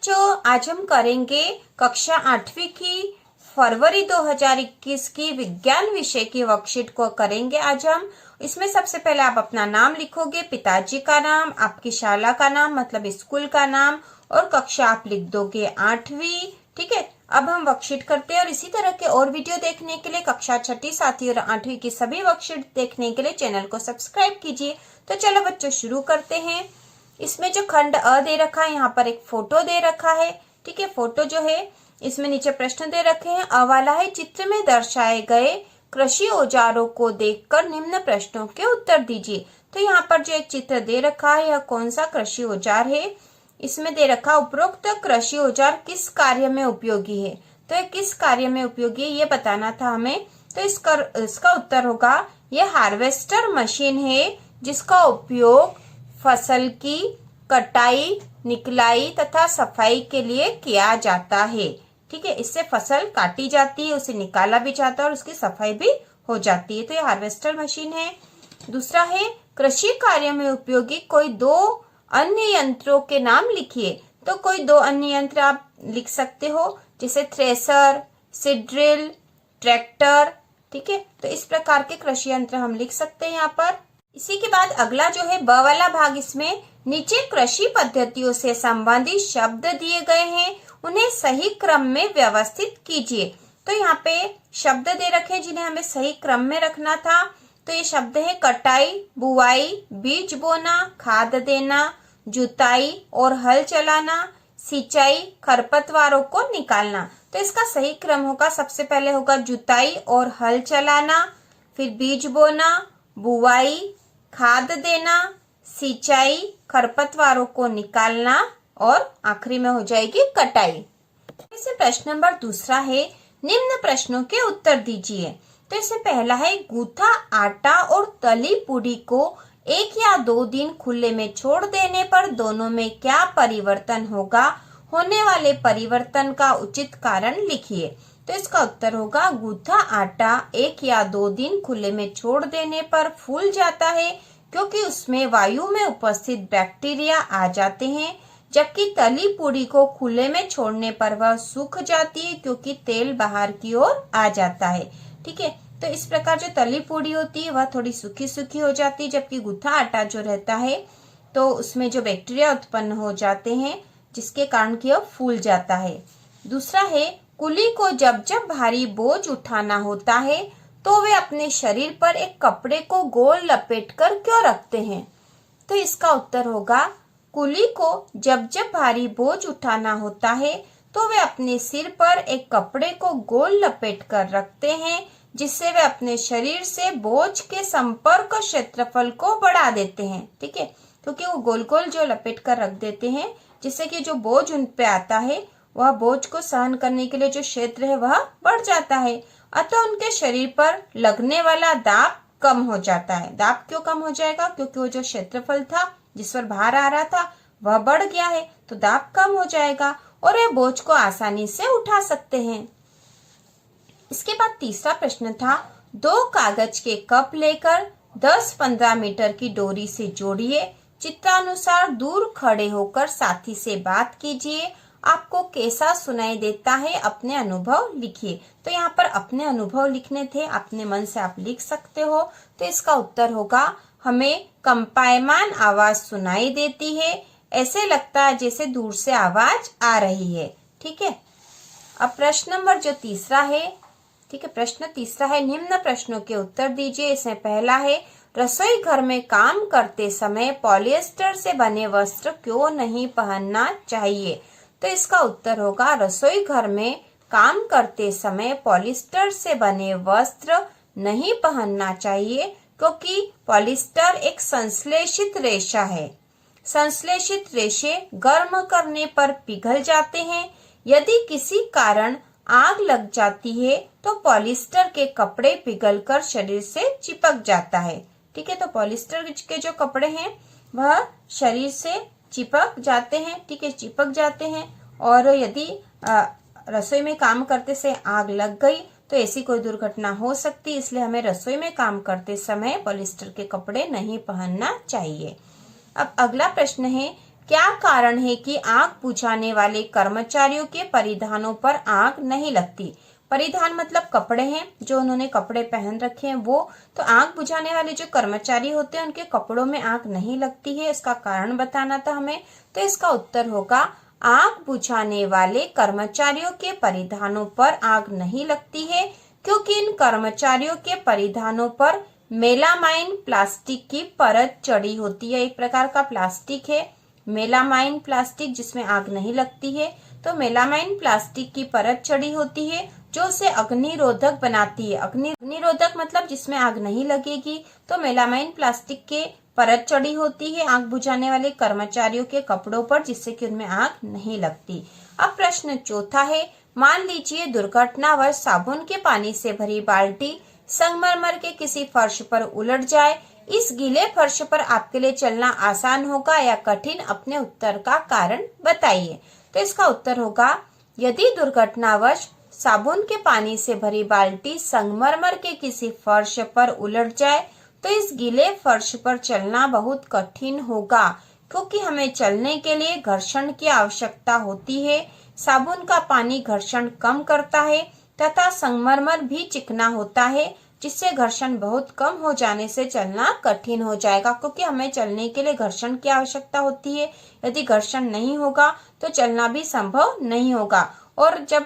बच्चों, आज हम करेंगे कक्षा 8वीं की फरवरी 2021 की विज्ञान विषय की वर्कशीट को करेंगे। आज हम इसमें सबसे पहले आप अपना नाम लिखोगे, पिताजी का नाम, आपकी शाला का नाम मतलब स्कूल का नाम और कक्षा आप लिख दोगे 8वीं। ठीक है, अब हम वर्कशीट करते हैं और इसी तरह के और वीडियो देखने के लिए कक्षा 6ठी, 7वीं और 8वीं की सभी वर्कशीट देखने के लिए चैनल को सब्सक्राइब कीजिए। तो चलो बच्चों शुरू करते हैं। इसमें जो खंड अ दे रखा है, यहाँ पर एक फोटो दे रखा है। ठीक है, फोटो जो है इसमें नीचे प्रश्न दे रखे हैं। अ वाला है, चित्र में दर्शाए गए कृषि औजारों को देखकर निम्न प्रश्नों के उत्तर दीजिए। तो यहाँ पर जो एक चित्र दे रखा है, यह कौन सा कृषि औजार है? इसमें दे रखा उपरोक्त कृषि औजार किस कार्य में उपयोगी है। तो ये किस कार्य में उपयोगी है ये बताना था हमें। तो इसका उत्तर होगा ये हार्वेस्टर मशीन है, जिसका उपयोग फसल की कटाई, निकलाई तथा सफाई के लिए किया जाता है। ठीक है, इससे फसल काटी जाती है, उसे निकाला भी जाता है और उसकी सफाई भी हो जाती है। तो ये हार्वेस्टर मशीन है। दूसरा है, कृषि कार्य में उपयोगी कोई दो अन्य यंत्रों के नाम लिखिए। तो कोई दो अन्य यंत्र आप लिख सकते हो, जैसे थ्रेसर, सीड्रिल, ट्रैक्टर। ठीक है, तो इस प्रकार के कृषि यंत्र हम लिख सकते हैं यहाँ पर। इसी के बाद अगला जो है ब वाला भाग, इसमें नीचे कृषि पद्धतियों से संबंधित शब्द दिए गए हैं, उन्हें सही क्रम में व्यवस्थित कीजिए। तो यहाँ पे शब्द दे रखे हैं जिन्हें हमें सही क्रम में रखना था। तो ये शब्द है कटाई, बुआई, बीज बोना, खाद देना, जुताई और हल चलाना, सिंचाई, खरपतवारों को निकालना। तो इसका सही क्रम होगा, सबसे पहले होगा जुताई और हल चलाना, फिर बीज बोना, बुआई, खाद देना, सिंचाई, खरपतवारों को निकालना और आखिरी में हो जाएगी कटाई। इसे प्रश्न नंबर दूसरा है, निम्न प्रश्नों के उत्तर दीजिए। तो इसमें पहला है, गूथा आटा और तली पूड़ी को 1 या 2 दिन खुले में छोड़ देने पर दोनों में क्या परिवर्तन होगा? होने वाले परिवर्तन का उचित कारण लिखिए। तो इसका उत्तर होगा, गूथा आटा 1 या 2 दिन खुले में छोड़ देने पर फूल जाता है, क्योंकि उसमें वायु में उपस्थित बैक्टीरिया आ जाते हैं। जबकि तली पूड़ी को खुले में छोड़ने पर वह सूख जाती है, क्योंकि तेल बाहर की ओर आ जाता है। ठीक है, तो इस प्रकार जो तली पूड़ी होती है वह थोड़ी सूखी सूखी हो जाती है, जबकि गूथा आटा जो रहता है तो उसमें जो बैक्टीरिया उत्पन्न हो जाते हैं, जिसके कारण कि वह फूल जाता है। दूसरा है, कुली को जब जब भारी बोझ उठाना होता है तो वे अपने शरीर पर एक कपड़े को गोल लपेटकर क्यों रखते हैं? तो इसका उत्तर होगा, कुली को जब जब भारी बोझ उठाना होता है तो वे अपने सिर पर एक कपड़े को गोल लपेट कर रखते हैं, जिससे वे अपने शरीर से बोझ के संपर्क क्षेत्रफल को बढ़ा देते हैं। ठीक है, क्योंकि वो गोल गोल जो लपेट कर रख देते हैं, जिससे कि जो बोझ उन पे आता है वह बोझ को सहन करने के लिए जो क्षेत्र है वह बढ़ जाता है। अतः उनके शरीर पर लगने वाला दाब कम हो जाता है। दाब क्यों कम हो जाएगा? क्योंकि वो जो क्षेत्रफल था जिस पर भार आ रहा था वह बढ़ गया है, तो दाब कम हो जाएगा और वे बोझ को आसानी से उठा सकते हैं। इसके बाद तीसरा प्रश्न था, 2 कागज के कप लेकर 10-15 मीटर की डोरी से जोड़िए। चित्रानुसार दूर खड़े होकर साथी से बात कीजिए। आपको कैसा सुनाई देता है? अपने अनुभव लिखिए। तो यहाँ पर अपने अनुभव लिखने थे, अपने मन से आप लिख सकते हो। तो इसका उत्तर होगा, हमें कंपायमान आवाज सुनाई देती है, ऐसे लगता है जैसे दूर से आवाज आ रही है। ठीक है, अब प्रश्न नंबर जो तीसरा है, ठीक है, प्रश्न तीसरा है, निम्न प्रश्नों के उत्तर दीजिए। इसमें पहला है, रसोई घर में काम करते समय पॉलिएस्टर से बने वस्त्र क्यों नहीं पहनना चाहिए? तो इसका उत्तर होगा, रसोई घर में काम करते समय पॉलिएस्टर से बने वस्त्र नहीं पहनना चाहिए, क्योंकि पॉलिएस्टर एक संश्लेषित रेशा है। संश्लेषित रेशे गर्म करने पर पिघल जाते हैं। यदि किसी कारण आग लग जाती है तो पॉलिएस्टर के कपड़े पिघलकर शरीर से चिपक जाता है। ठीक है, तो पॉलिएस्टर के जो कपड़े हैं वह शरीर से चिपक जाते हैं। ठीक है, चिपक जाते हैं और यदि रसोई में काम करते से आग लग गई तो ऐसी कोई दुर्घटना हो सकती है, इसलिए हमें रसोई में काम करते समय पॉलिएस्टर के कपड़े नहीं पहनना चाहिए। अब अगला प्रश्न है, क्या कारण है कि आग बुझाने वाले कर्मचारियों के परिधानों पर आग नहीं लगती। परिधान मतलब कपड़े हैं, जो उन्होंने कपड़े पहन रखे हैं वो। तो आग बुझाने वाले जो कर्मचारी होते हैं उनके कपड़ों में आग नहीं लगती है, इसका कारण बताना था हमें। तो इसका उत्तर होगा आग बुझाने वाले कर्मचारियों के परिधानों पर आग नहीं लगती है, क्योंकि इन कर्मचारियों के परिधानों पर मेलामाइन प्लास्टिक की परत चढ़ी होती है। एक प्रकार का प्लास्टिक है मेलामाइन प्लास्टिक, जिसमें आग नहीं लगती है। तो मेलामाइन प्लास्टिक की परत चढ़ी होती है जो उसे अग्निरोधक बनाती है। अग्निरोधक मतलब जिसमें आग नहीं लगेगी। तो मेलामाइन प्लास्टिक के परत चढ़ी होती है आग बुझाने वाले कर्मचारियों के कपड़ों पर, जिससे कि उनमें आग नहीं लगती। अब प्रश्न चौथा है, मान लीजिए दुर्घटनावश साबुन के पानी से भरी बाल्टी संगमरमर के किसी फर्श पर उलट जाए। इस गीले फर्श पर आपके लिए चलना आसान होगा या कठिन, अपने उत्तर का कारण बताइए। तो इसका उत्तर होगा, यदि दुर्घटनावश साबुन के पानी से भरी बाल्टी संगमरमर के किसी फर्श पर उलट जाए तो इस गीले फर्श पर चलना बहुत कठिन होगा, क्योंकि हमें चलने के लिए घर्षण की आवश्यकता होती है। साबुन का पानी घर्षण कम करता है तथा संगमरमर भी चिकना होता है, जिससे घर्षण बहुत कम हो जाने से चलना कठिन हो जाएगा, क्योंकि हमें चलने के लिए घर्षण की आवश्यकता होती है। यदि घर्षण नहीं होगा तो चलना भी संभव नहीं होगा। और जब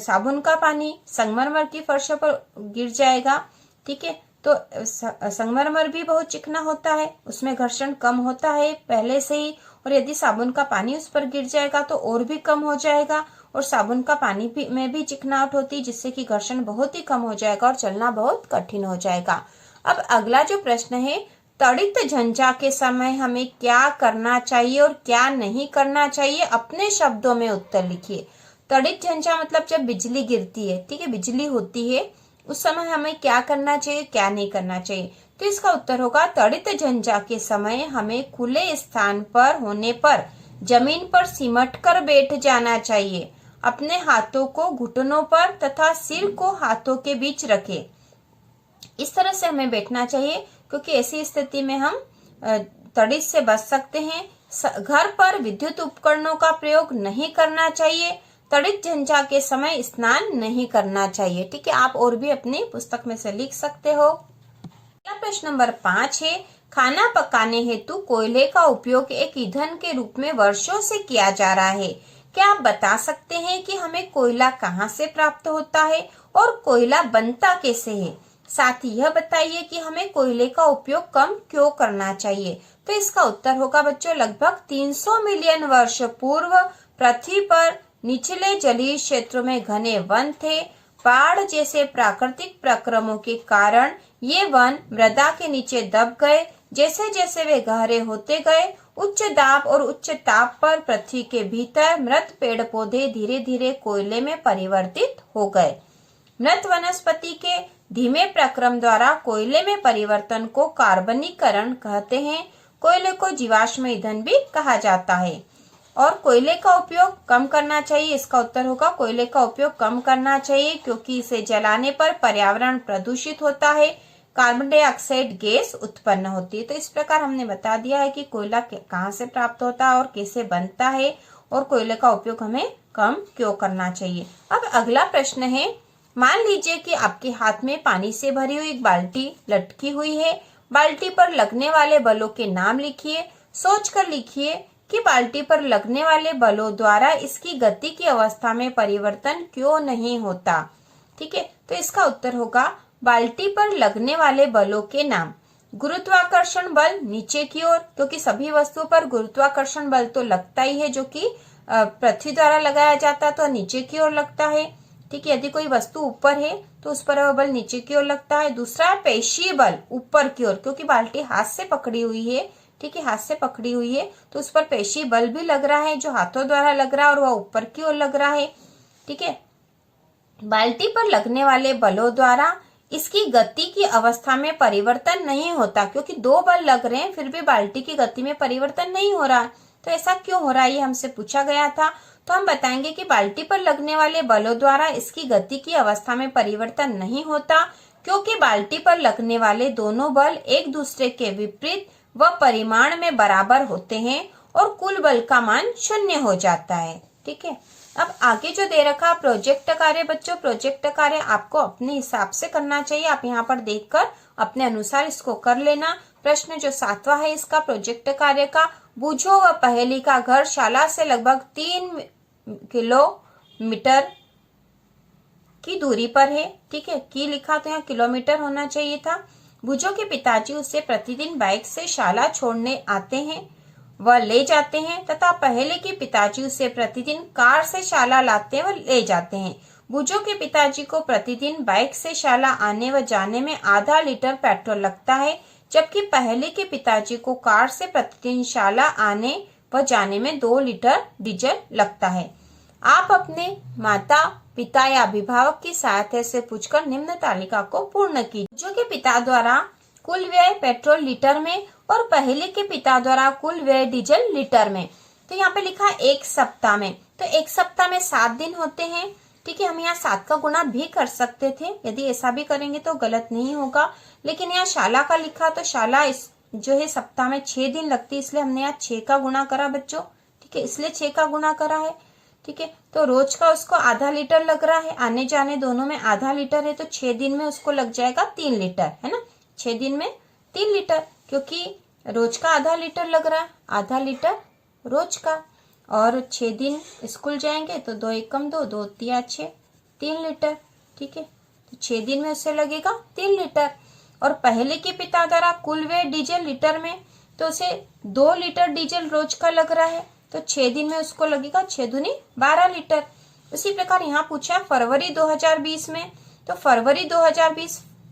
साबुन का पानी संगमरमर की फर्श पर गिर जाएगा, ठीक है, तो संगमरमर भी बहुत चिकना होता है, उसमें घर्षण कम होता है पहले से ही। और यदि साबुन का पानी उस पर गिर जाएगा तो और भी कम हो जाएगा। और साबुन का पानी में भी चिकनाहट होती है, जिससे कि घर्षण बहुत ही कम हो जाएगा और चलना बहुत कठिन हो जाएगा। अब अगला जो प्रश्न है, त्वरित झंझा के समय हमें क्या करना चाहिए और क्या नहीं करना चाहिए, अपने शब्दों में उत्तर लिखिए। त्वरित झंझा मतलब जब बिजली गिरती है, ठीक है, बिजली होती है, उस समय हमें क्या करना चाहिए, क्या नहीं करना चाहिए। तो इसका उत्तर होगा, त्वरित झंझा के समय हमें खुले स्थान पर होने पर जमीन पर सिमट कर बैठ जाना चाहिए। अपने हाथों को घुटनों पर तथा सिर को हाथों के बीच रखें। इस तरह से हमें बैठना चाहिए, क्योंकि ऐसी स्थिति में हम त्वरित से बच सकते हैं। घर पर विद्युत उपकरणों का प्रयोग नहीं करना चाहिए। त्वरित झंझा के समय स्नान नहीं करना चाहिए। ठीक है, आप और भी अपनी पुस्तक में से लिख सकते हो। प्रश्न नंबर 5 है, खाना पकाने हेतु कोयले का उपयोग एक ईंधन के रूप में वर्षों से किया जा रहा है। क्या आप बता सकते हैं कि हमें कोयला कहाँ से प्राप्त होता है और कोयला बनता कैसे है? साथ ही यह बताइए कि हमें कोयले का उपयोग कम क्यों करना चाहिए। तो इसका उत्तर होगा बच्चों, लगभग 300 मिलियन वर्ष पूर्व पृथ्वी पर निचले जलीय क्षेत्रों में घने वन थे। बाढ़ जैसे प्राकृतिक प्रक्रमों के कारण ये वन मृदा के नीचे दब गए। जैसे जैसे वे गहरे होते गए, उच्च दाब और उच्च ताप पर पृथ्वी के भीतर मृत पेड़ पौधे धीरे धीरे कोयले में परिवर्तित हो गए। मृत वनस्पति के धीमे प्रक्रम द्वारा कोयले में परिवर्तन को कार्बनीकरण कहते हैं। कोयले को जीवाश्म ईंधन भी कहा जाता है। और कोयले का उपयोग कम करना चाहिए। इसका उत्तर होगा, कोयले का उपयोग कम करना चाहिए, क्योंकि इसे जलाने पर पर्यावरण प्रदूषित होता है, कार्बन डाइऑक्साइड गैस उत्पन्न होती है। तो इस प्रकार हमने बता दिया है कि कोयला कहाँ से प्राप्त होता है और कैसे बनता है, और कोयले का उपयोग हमें कम क्यों करना चाहिए। अब अगला प्रश्न है, मान लीजिए कि आपके हाथ में पानी से भरी हुई एक बाल्टी लटकी हुई है। बाल्टी पर लगने वाले बलों के नाम लिखिए। सोचकर लिखिए कि बाल्टी पर लगने वाले बलों द्वारा इसकी गति की अवस्था में परिवर्तन क्यों नहीं होता। ठीक है, तो इसका उत्तर होगा, बाल्टी पर लगने वाले बलों के नाम। गुरुत्वाकर्षण बल नीचे की ओर, क्योंकि सभी वस्तुओं पर गुरुत्वाकर्षण बल तो लगता ही है, जो कि पृथ्वी द्वारा लगाया जाता है तो नीचे की ओर लगता है। ठीक है, यदि कोई वस्तु ऊपर है तो उस पर वह बल नीचे की ओर लगता है। दूसरा पेशीय बल ऊपर की ओर, क्योंकि बाल्टी हाथ से पकड़ी हुई है। ठीक है, हाथ से पकड़ी हुई है तो उस पर पेशीय बल भी लग रहा है, जो हाथों द्वारा लग रहा है, और वह ऊपर की ओर लग रहा है। ठीक है, बाल्टी पर लगने वाले बलों द्वारा इसकी गति की अवस्था में परिवर्तन नहीं होता, क्योंकि दो बल लग रहे हैं फिर भी बाल्टी की गति में परिवर्तन नहीं हो रहा। तो ऐसा क्यों हो रहा है, ये हमसे पूछा गया था। तो हम बताएंगे कि बाल्टी पर लगने वाले बलों द्वारा इसकी गति की अवस्था में परिवर्तन नहीं होता, क्योंकि बाल्टी पर लगने वाले दोनों बल एक दूसरे के विपरीत व परिमाण में बराबर होते हैं और कुल बल का मान 0 हो जाता है। ठीक है, अब आगे जो दे रखा प्रोजेक्ट कार्य बच्चों, प्रोजेक्ट कार्य आपको अपने हिसाब से करना चाहिए। आप यहाँ पर देखकर अपने अनुसार इसको कर लेना। प्रश्न जो 7वां है इसका प्रोजेक्ट कार्य का, बूझो व पहेली का घर शाला से लगभग 3 किलोमीटर की दूरी पर है। ठीक है, की लिखा तो यहाँ किलोमीटर होना चाहिए था। बूझो के पिताजी उसे प्रतिदिन बाइक से शाला छोड़ने आते हैं वह ले जाते हैं तथा पहले के पिताजी उसे प्रतिदिन कार से शाला लाते व ले जाते हैं। बूझो के पिताजी को प्रतिदिन बाइक से शाला आने व जाने में आधा लीटर पेट्रोल लगता है, जबकि पहले के पिताजी को कार से प्रतिदिन शाला आने व जाने में 2 लीटर डीजल लगता है। आप अपने माता पिता या अभिभावक की सहायता से पूछकर निम्न तालिका को पूर्ण कीजिए। बूझो के पिता द्वारा कुल व्यय पेट्रोल लीटर में और पहले के पिता द्वारा कुल व्यय डीजल लीटर में। तो यहाँ पे लिखा है 1 सप्ताह में, तो 1 सप्ताह में 7 दिन होते हैं। ठीक है, हम यहाँ 7 का गुणा भी कर सकते थे, यदि ऐसा भी करेंगे तो गलत नहीं होगा, लेकिन यहाँ शाला का लिखा तो शाला इस जो है सप्ताह में 6 दिन लगती है, इसलिए हमने यहाँ 6 का गुणा करा बच्चों। ठीक है, इसलिए 6 का गुणा करा है। ठीक है, तो रोज का उसको आधा लीटर लग रहा है, आने जाने दोनों में आधा लीटर है, तो 6 दिन में उसको लग जाएगा 3 लीटर, है ना। 6 दिन में 3 लीटर, क्योंकि रोज का आधा लीटर लग रहा है, आधा लीटर रोज का, और 6 दिन स्कूल जाएंगे तो 2 एकम 2, 2 तिया 6, 3 लीटर। ठीक है, तो 6 दिन में उसे लगेगा 3 लीटर। और पहले के पिता द्वारा कुल व्यय डीजल लीटर में, तो उसे 2 लीटर डीजल रोज का लग रहा है, तो 6 दिन में उसको लगेगा 6 दूनी 12 लीटर। उसी प्रकार यहाँ पूछा फरवरी 2020 में, तो फरवरी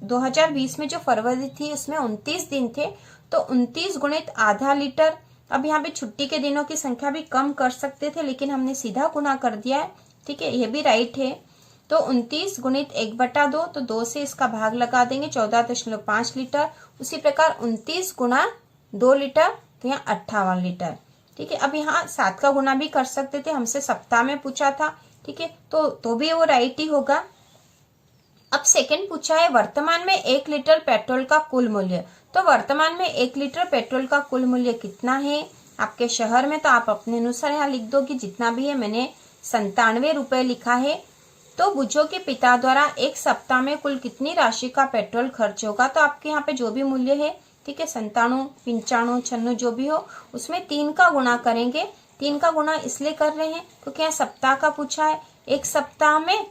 2020 में जो फरवरी थी उसमें 29 दिन थे, तो 29 गुणित आधा लीटर। अब यहाँ पे छुट्टी के दिनों की संख्या भी कम कर सकते थे, लेकिन हमने सीधा गुणा कर दिया है। ठीक है, ये भी राइट है। तो 29 गुणित 1/2, तो 2 से इसका भाग लगा देंगे, 14.5 लीटर। उसी प्रकार 29 गुणा 2 लीटर, तो यहाँ 58 लीटर। ठीक है, अब यहाँ 7 का गुणा भी कर सकते थे, हमसे सप्ताह में पूछा था। ठीक है, तो भी वो राइट ही होगा। अब सेकंड पूछा है वर्तमान में 1 लीटर पेट्रोल का कुल मूल्य। तो वर्तमान में 1 लीटर पेट्रोल का कुल मूल्य कितना है आपके शहर में, तो आप अपने अनुसार यहाँ लिख दो कि जितना भी है। मैंने 97 रुपए लिखा है। तो बूझो के पिता द्वारा 1 सप्ताह में कुल कितनी राशि का पेट्रोल खर्च होगा, तो आपके यहाँ पे जो भी मूल्य है, ठीक है, 97, 95, 96 जो भी हो, उसमें 3 का गुणा करेंगे। 3 का गुणा इसलिए कर रहे हैं क्योंकि यहाँ सप्ताह का पूछा है। 1 सप्ताह में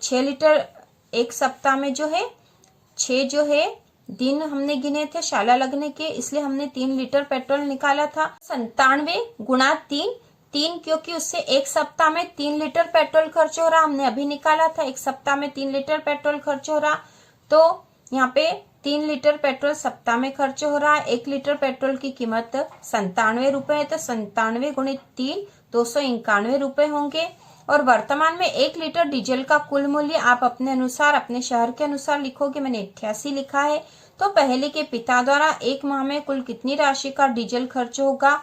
6 लीटर, 1 सप्ताह में जो है 6 जो है दिन हमने गिने थे शाला लगने के, इसलिए हमने 3 लीटर पेट्रोल निकाला था। 97 गुणा 3 क्योंकि उससे 1 सप्ताह में 3 लीटर पेट्रोल खर्च हो रहा, हमने अभी निकाला था। 1 सप्ताह में 3 लीटर पेट्रोल खर्च हो रहा, तो यहाँ पे 3 लीटर पेट्रोल सप्ताह में खर्च हो रहा है। 1 लीटर पेट्रोल की कीमत 97 रुपए है, तो 97 गुणित 3 291 रुपए होंगे। और वर्तमान में 1 लीटर डीजल का कुल मूल्य आप अपने अनुसार, अपने शहर के अनुसार लिखोगे। मैंने 88 लिखा है। तो पहले के पिता द्वारा 1 माह में कुल कितनी राशि का डीजल खर्च होगा,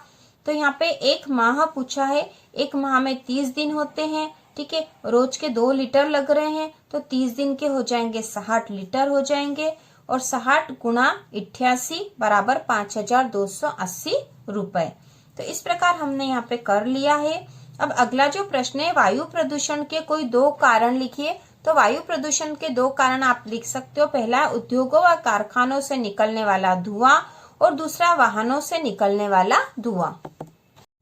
तो यहाँ पे 1 माह पूछा है। 1 माह में 30 दिन होते हैं। ठीक है, रोज के 2 लीटर लग रहे हैं, तो 30 दिन के हो जाएंगे 60 लीटर हो जाएंगे, और 60 गुणा 88 बराबर 5280 रुपए। तो इस प्रकार हमने यहाँ पे कर लिया है। अब अगला जो प्रश्न है, वायु प्रदूषण के कोई 2 कारण लिखिए। तो वायु प्रदूषण के 2 कारण आप लिख सकते हो। पहला उद्योगों व कारखानों से निकलने वाला धुआं, और दूसरा वाहनों से निकलने वाला धुआं।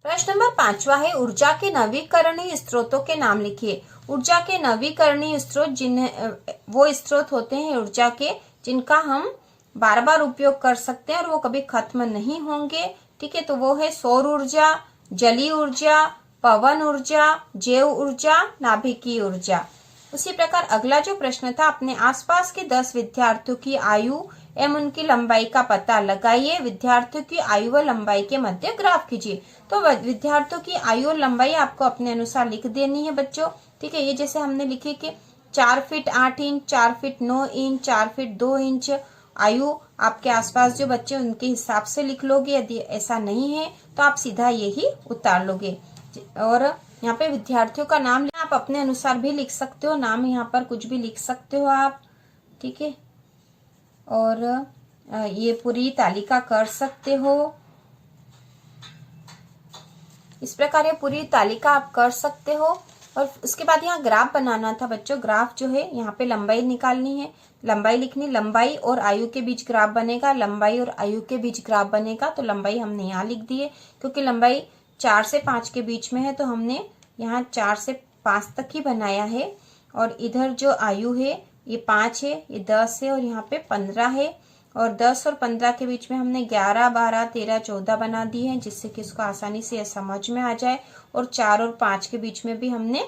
प्रश्न नंबर 5वां है, ऊर्जा के नवीकरणीय स्रोतों के नाम लिखिए। ऊर्जा के नवीकरणीय स्रोत वो स्रोत होते हैं ऊर्जा के जिनका हम बार बार उपयोग कर सकते हैं और वो कभी खत्म नहीं होंगे। ठीक है, तो वो है सौर ऊर्जा, जलीय ऊर्जा, पवन ऊर्जा, जैव ऊर्जा, नाभिकीय ऊर्जा। उसी प्रकार अगला जो प्रश्न था, अपने आसपास के 10 विद्यार्थियों की आयु एवं उनकी लंबाई का पता लगाइए। विद्यार्थियों की आयु व लंबाई के मध्य ग्राफ खींचिए। तो विद्यार्थियों की आयु और लंबाई आपको अपने अनुसार लिख देनी है बच्चों। ठीक है, ये जैसे हमने लिखे कि 4 feet 8 inch, 4 feet 9 inch, 4 feet 2 inch आयु आपके आसपास जो बच्चे उनके हिसाब से लिख लोगे। यदि ऐसा नहीं है तो आप सीधा यही उतार लोगे। और यहाँ पे विद्यार्थियों का नाम आप अपने अनुसार भी लिख सकते हो, नाम यहाँ पर कुछ भी लिख सकते हो आप। ठीक है, और ये पूरी तालिका कर सकते हो। इस प्रकार ये पूरी तालिका आप कर सकते हो। और उसके बाद यहाँ ग्राफ बनाना था बच्चों। ग्राफ जो है यहाँ पे लंबाई निकालनी है, लंबाई लिखनी, लंबाई और आयु के बीच ग्राफ बनेगा, लंबाई और आयु के बीच ग्राफ बनेगा। तो लंबाई हमने यहाँ लिख दी है, क्योंकि लंबाई 4 से 5 के बीच में है तो हमने यहाँ 4 से 5 तक ही बनाया है। और इधर जो आयु है ये 5 है, ये 10 है और यहाँ पे 15 है। और 10 और 15 के बीच में हमने 11, 12, 13, 14 बना दी है, जिससे कि उसको आसानी से समझ में आ जाए। और 4 और 5 के बीच में भी हमने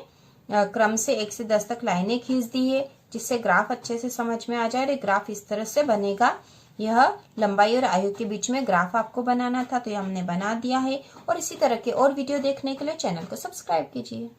क्रम से 1 से 10 तक लाइनें खींच दी है, जिससे ग्राफ अच्छे से समझ में आ जाए। और ग्राफ इस तरह से बनेगा। यह लंबाई और आयु के बीच में ग्राफ आपको बनाना था, तो ये हमने बना दिया है। और इसी तरह के और वीडियो देखने के लिए चैनल को सब्सक्राइब कीजिए।